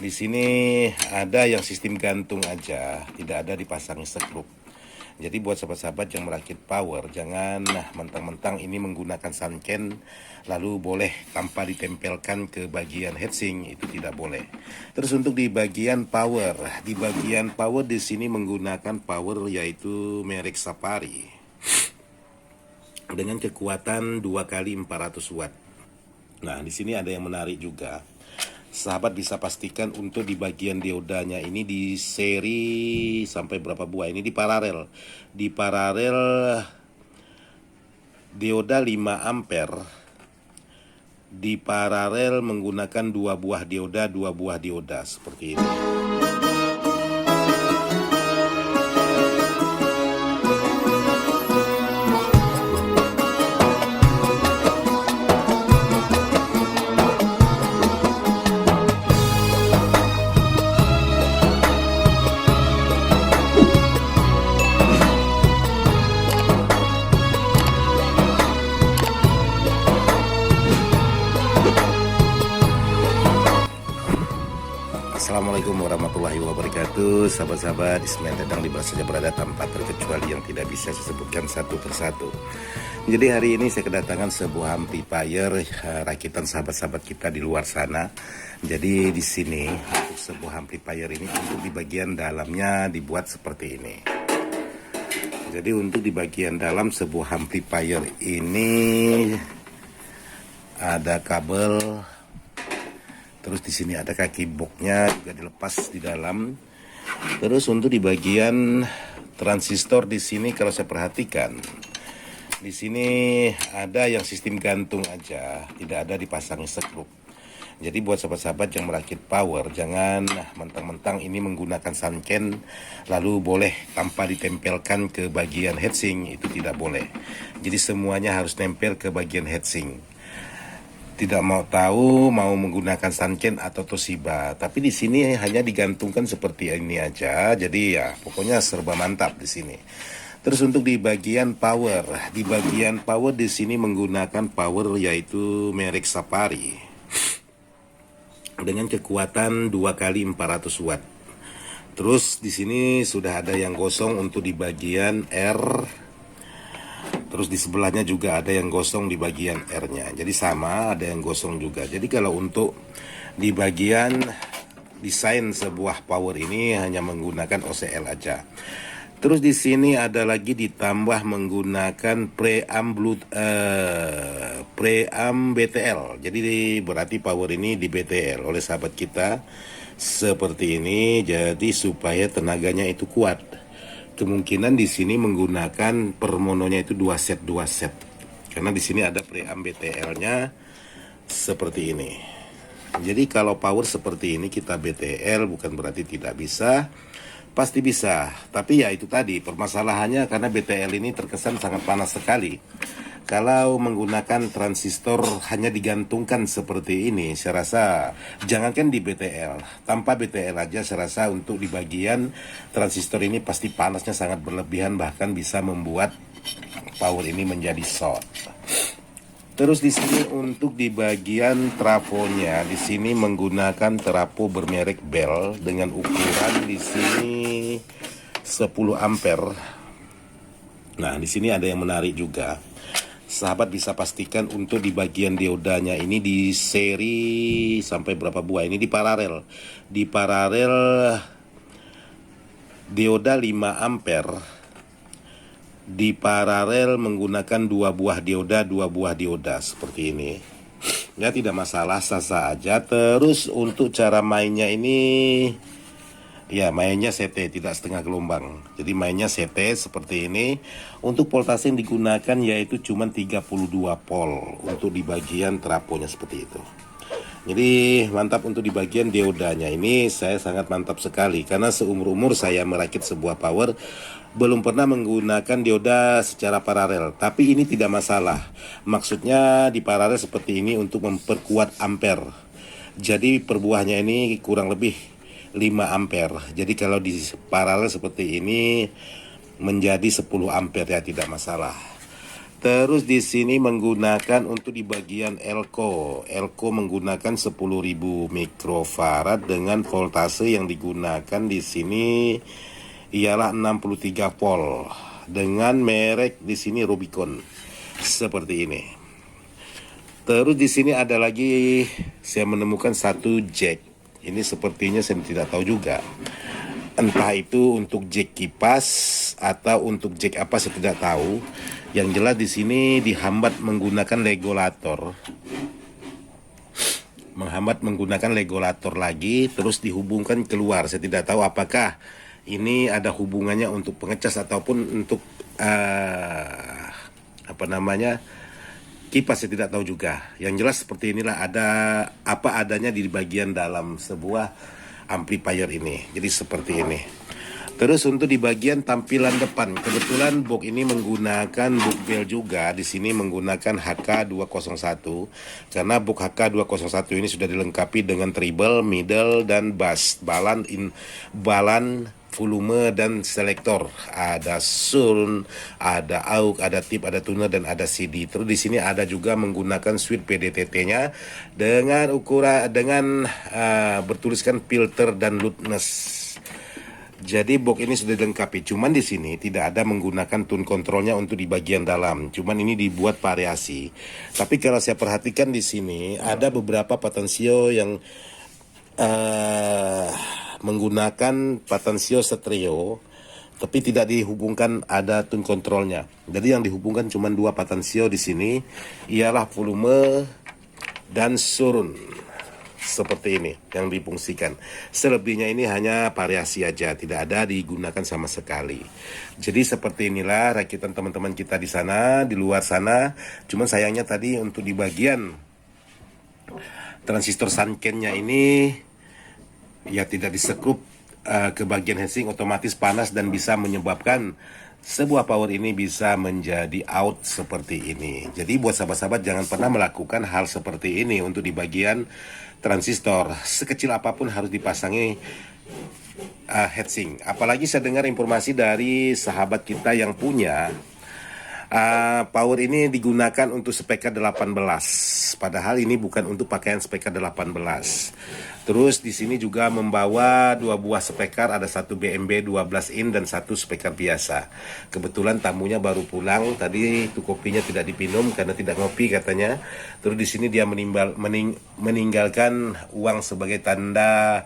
Di sini ada yang sistem gantung aja, tidak ada dipasang sekrup. Jadi buat sahabat-sahabat yang merakit power, jangan mentang-mentang ini menggunakan sunken lalu boleh tanpa ditempelkan ke bagian heatsink, itu tidak boleh. Terus untuk di bagian power, di sini menggunakan power yaitu merek Safari dengan kekuatan 2 kali 400 watt. Nah, di sini ada yang menarik juga. Sahabat bisa pastikan untuk di bagian diodanya ini di seri sampai berapa buah, ini di paralel. Di paralel dioda 5 ampere. Di paralel menggunakan 2 buah dioda seperti ini. Assalamualaikum warahmatullahi wabarakatuh. Sahabat-sahabat, Ismail datang di mana saja berada tanpa terkecuali yang tidak bisa saya sebutkan satu persatu. Jadi hari ini saya kedatangan sebuah amplifier rakitan sahabat-sahabat kita di luar sana. Jadi di sini untuk sebuah amplifier ini untuk di bagian dalamnya dibuat seperti ini. Jadi untuk di bagian dalam sebuah amplifier ini ada kabel. Terus di sini ada kaki boxnya juga dilepas di dalam. Terus untuk di bagian transistor di sini kalau saya perhatikan, di sini ada yang sistem gantung aja, tidak ada dipasang sekrup. Jadi buat sahabat-sahabat yang merakit power, jangan mentang-mentang ini menggunakan sunken lalu boleh tanpa ditempelkan ke bagian heatsink, itu tidak boleh. Jadi semuanya harus nempel ke bagian heatsink. Tidak mau tahu mau menggunakan sunken atau Toshiba, tapi di sini hanya digantungkan seperti ini aja. Jadi ya pokoknya serba mantap di sini. Terus untuk di bagian power, di sini menggunakan power yaitu merek Safari dengan kekuatan 2 kali 400 watt. Terus di sini sudah ada yang gosong untuk di bagian R. Terus di sebelahnya juga ada yang gosong di bagian R-nya. Jadi sama, ada yang gosong juga. Jadi kalau untuk di bagian desain sebuah power ini hanya menggunakan OCL aja. Terus di sini ada lagi ditambah menggunakan preamp BTL. Jadi berarti power ini di BTL oleh sahabat kita seperti ini. Jadi supaya tenaganya itu kuat. Kemungkinan di sini menggunakan per mononya itu 2 set. Karena di sini ada preamp BTL-nya seperti ini. Jadi kalau power seperti ini kita BTL bukan berarti tidak bisa, pasti bisa. Tapi ya itu tadi permasalahannya karena BTL ini terkesan sangat panas sekali. Kalau menggunakan transistor hanya digantungkan seperti ini, saya rasa jangankan di BTL, tanpa BTL aja saya rasa untuk di bagian transistor ini pasti panasnya sangat berlebihan, bahkan bisa membuat power ini menjadi short. Terus di sini untuk di bagian trafonya, di sini menggunakan trafo bermerek Bell dengan ukuran di sini 10 ampere. Nah, di sini ada yang menarik juga. Sahabat bisa pastikan untuk di bagian diodanya ini di seri sampai berapa buah, ini di paralel. Di paralel dioda 5 ampere. Di paralel menggunakan 2 buah dioda seperti ini. Ya tidak masalah, sah-sah aja. Terus untuk cara mainnya ini ya mainnya CT, tidak setengah gelombang. Jadi mainnya CT seperti ini. Untuk voltase yang digunakan yaitu cuma 32 volt untuk di bagian trafonya seperti itu. Jadi mantap untuk di bagian diodanya ini saya sangat mantap sekali. Karena seumur-umur saya merakit sebuah power belum pernah menggunakan dioda secara paralel. Tapi ini tidak masalah. Maksudnya di paralel seperti ini untuk memperkuat ampere. Jadi per buahnya ini kurang lebih 5 ampere. Jadi kalau di paralel seperti ini menjadi 10 ampere ya tidak masalah. Terus di sini menggunakan untuk di bagian elko menggunakan 10.000 mikrofarad dengan voltase yang digunakan di sini ialah 63 volt dengan merek di sini Rubicon seperti ini. Terus di sini ada lagi saya menemukan satu jack. Ini sepertinya saya tidak tahu juga. Entah itu untuk jack kipas atau untuk jack apa saya tidak tahu. Yang jelas di sini dihambat menggunakan regulator. Menggunakan regulator lagi terus dihubungkan keluar. Saya tidak tahu apakah ini ada hubungannya untuk pengecas ataupun untuk kipas, saya tidak tahu juga. Yang jelas seperti inilah, ada apa adanya di bagian dalam sebuah amplifier ini. Jadi seperti ini. Terus untuk di bagian tampilan depan, kebetulan box ini menggunakan box bell juga. Di sini menggunakan HK201 karena box HK201 ini sudah dilengkapi dengan treble, middle dan bass, balan, volume dan selektor. Ada surround, ada aux, ada tip, ada tuner dan ada CD. Terus di sini ada juga menggunakan switch PDTT-nya dengan ukuran bertuliskan filter dan loudness. Jadi box ini sudah dilengkapi, cuman di sini tidak ada menggunakan tune controlnya untuk di bagian dalam. Cuman ini dibuat variasi. Tapi kalau saya perhatikan di sini ada beberapa potensio yang menggunakan potensio stereo, tapi tidak dihubungkan ada tune controlnya. Jadi yang dihubungkan cuma dua potensio di sini, ialah volume dan surround. Seperti ini yang difungsikan. Selebihnya ini hanya variasi aja, tidak ada digunakan sama sekali. Jadi seperti inilah rakitan teman-teman kita di sana, di luar sana. Cuman sayangnya tadi untuk di bagian transistor sunken-nya ini ya tidak disekrup ke bagian heatsink, otomatis panas dan bisa menyebabkan sebuah power ini bisa menjadi out seperti ini. Jadi buat sahabat-sahabat jangan pernah melakukan hal seperti ini untuk di bagian transistor. Sekecil apapun harus dipasangi heatsink. Apalagi saya dengar informasi dari sahabat kita yang punya power ini digunakan untuk speaker 18. Padahal ini bukan untuk pakaian speaker 18. Terus di sini juga membawa dua buah speaker, ada satu BMB 12 in dan satu speaker biasa. Kebetulan tamunya baru pulang, tadi itu kopinya tidak dipinum karena tidak ngopi katanya. Terus di sini dia meninggalkan uang sebagai tanda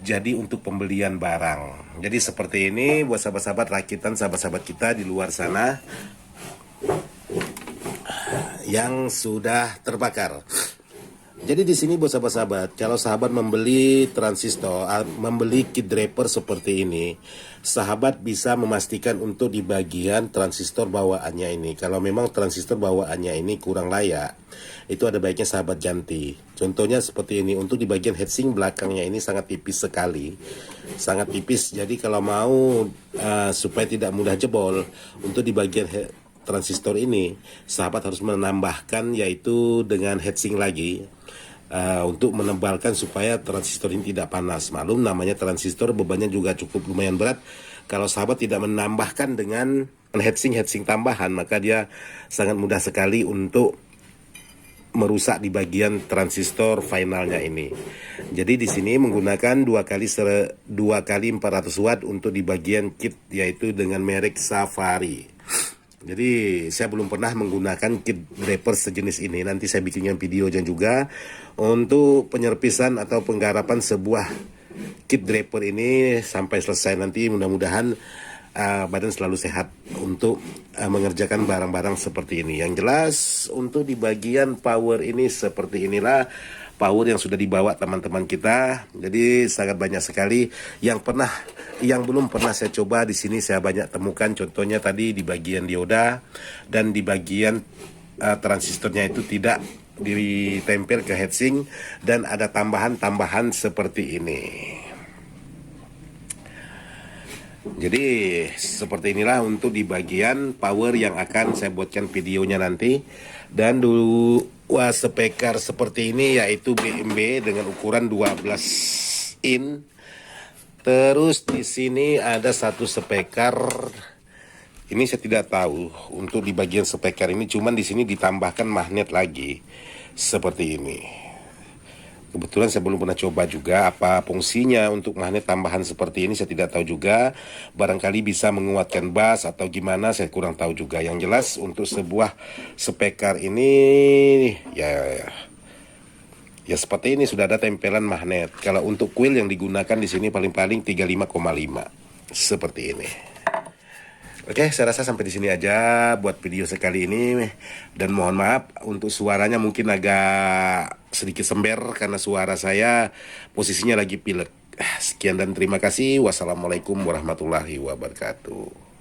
jadi untuk pembelian barang. Jadi seperti ini buat sahabat-sahabat rakitan, sahabat-sahabat kita di luar sana yang sudah terbakar. Jadi di sini buat sahabat-sahabat, kalau sahabat membeli transistor, membeli kit draper seperti ini, sahabat bisa memastikan untuk di bagian transistor bawaannya ini. Kalau memang transistor bawaannya ini kurang layak, itu ada baiknya sahabat ganti. Contohnya seperti ini, untuk di bagian heatsink belakangnya ini sangat tipis sekali, sangat tipis. Jadi kalau mau supaya tidak mudah jebol, untuk di bagian transistor ini sahabat harus menambahkan yaitu dengan heatsink lagi untuk menebalkan supaya transistor ini tidak panas. Maklum namanya transistor bebannya juga cukup lumayan berat. Kalau sahabat tidak menambahkan dengan heatsink tambahan, maka dia sangat mudah sekali untuk merusak di bagian transistor finalnya ini. Jadi di sini menggunakan 2 kali 400 watt untuk di bagian kit, yaitu dengan merek Safari. Jadi saya belum pernah menggunakan kit draper sejenis ini. Nanti saya bikinkan videonya juga untuk penyerpisan atau penggarapan sebuah kit draper ini sampai selesai. Nanti mudah-mudahan badan selalu sehat untuk mengerjakan barang-barang seperti ini. Yang jelas untuk di bagian power ini seperti inilah power yang sudah dibawa teman-teman kita. Jadi sangat banyak sekali yang belum pernah saya coba di sini saya banyak temukan. Contohnya tadi di bagian dioda dan di bagian transistornya itu tidak ditempel ke heatsink dan ada tambahan-tambahan seperti ini. Jadi seperti inilah untuk di bagian power yang akan saya buatkan videonya nanti. Dan dua speaker seperti ini yaitu BMB dengan ukuran 12 in. Terus di sini ada satu speaker Ini saya tidak tahu untuk di bagian speaker ini, cuman di sini ditambahkan magnet lagi seperti ini. Kebetulan saya belum pernah coba juga apa fungsinya untuk magnet tambahan seperti ini, saya tidak tahu juga. Barangkali bisa menguatkan bass atau gimana, saya kurang tahu juga. Yang jelas untuk sebuah speaker ini ya seperti ini, sudah ada tempelan magnet. Kalau untuk kuil yang digunakan di sini paling-paling 35,5 seperti ini. Oke, saya rasa sampai di sini aja buat video sekali ini, dan mohon maaf untuk suaranya mungkin agak sedikit sember karena suara saya posisinya lagi pilek. Sekian dan terima kasih. Wassalamualaikum warahmatullahi wabarakatuh.